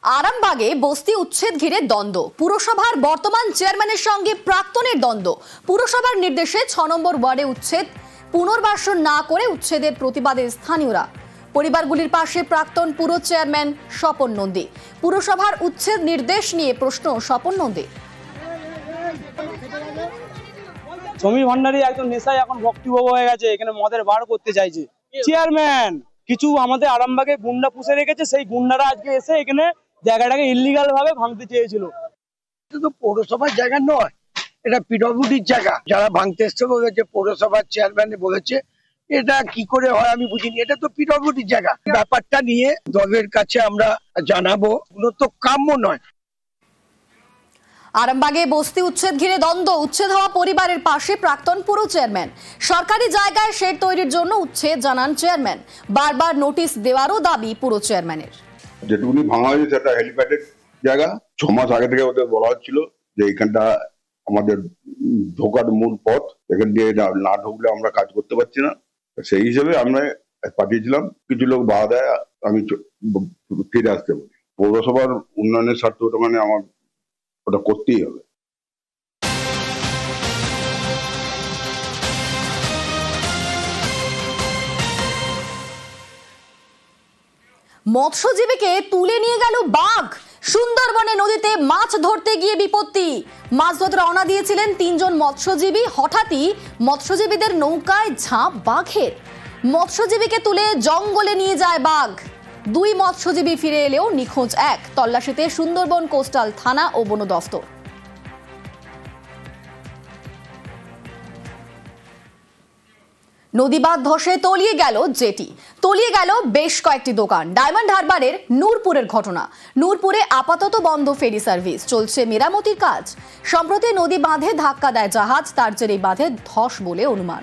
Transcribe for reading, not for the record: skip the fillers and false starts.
আরামবাগে বস্তি উচ্ছেদ ঘিরে দ্বন্দ্ব। পুরসভার বর্তমান চেয়ারম্যানের সঙ্গে প্রাক্তনের দ্বন্দ্ব। পুরসভার নির্দেশে 6 নম্বর ওয়ার্ডে উচ্ছেদ পুনর্বাসন না করে উচ্ছেদের প্রতিবাদে স্থানীয়রা। পরিবারগুলির পাশে প্রাক্তন পুর চেয়ারম্যান স্বপন নন্দী। পুরসভার উচ্ছেদ নির্দেশ নিয়ে প্রশ্ন স্বপন নন্দী। সমীর ভান্ডারী একজন নেশায় এখন ভক্তিবাবু হয়ে গেছে, এখানে মদের বার করতে চাইছে। চেয়ারম্যান কিছু আমাদের আরামবাগে গুন্ডা পুষে রেখেছে, সেই গুন্ডারা আজকে এসে এখানে জায়গাটাকে ইল্লিগাল ভাবে ভাঙতে চেয়েছিল। এটা তো পৌরসভার জায়গা নয়, এটা পিডব্লিউডির জায়গা। যারা ভাঙতে এসছে বলেছে, পৌরসভার চেয়ারম্যান বলেছে, এটা কি করে হয় আমি বুঝিনি। এটা তো পিডব্লিউডির জায়গা। ব্যাপারটা নিয়ে দলের কাছে আমরা জানাবো, এগুলো তো কাম্য নয়। আরামবাগে বস্তি উচ্ছেদ ঘিরে দ্বন্দ্ব। উচ্ছেদ হওয়া পরিবারের পাশে প্রাক্তন পুর চেয়ারম্যান। সরকারি জায়গায় শেড তৈরির জন্য উচ্ছেদ জানান চেয়ারম্যান। বারবার নোটিশ দেওয়ারও দাবি পুর চেয়ারম্যানের। যেটুকুনি ভাঙা হয়েছে সেটা হেলিপ্যাডের জায়গা। 6 মাস আগে থেকে ওদের বলা হচ্ছিল যে এখানটা আমাদের ঢোকার মূল পথ, এখান দিয়ে না ঢুকলে আমরা কাজ করতে পারছি না। সেই হিসেবে আমরা পাঠিয়েছিলাম, কিছু লোক বাধা দেয়, আমি ফিরে আসতে বলি। পৌরসভার উন্নয়নের স্বার্থে ওটা মানে আমার ওটা করতেই হবে। মৎস্যজীবীকে তুলে নিয়ে গেল বাঘ। সুন্দরবনে নদীতে মাছ ধরতে গিয়ে বিপত্তি। মাছ ধরতে রওনা দিয়েছিলেন 3 জন মৎস্যজীবী। হঠাৎই মৎস্যজীবীদের নৌকায় ঝাঁপ বাঘের। মৎস্যজীবীকে তুলে জঙ্গলে নিয়ে যায় বাঘ। 2 মৎস্যজীবী ফিরে এলেও নিখোঁজ 1। তল্লাশিতে সুন্দরবন কোস্টাল থানা ও বন দফতর। নদীবাঁধ ধসে তলিয়ে গেল জেটি, তলিয়ে গেল বেশ কয়েকটি দোকান। ডায়মন্ড হারবারের নূরপুরের ঘটনা। নূরপুরে আপাতত বন্ধ ফেরি সার্ভিস, চলছে মেরামতির কাজ। সম্প্রতি নদী বাঁধে ধাক্কা দেয় জাহাজ, তার জেরেই বাঁধে ধস বলে অনুমান।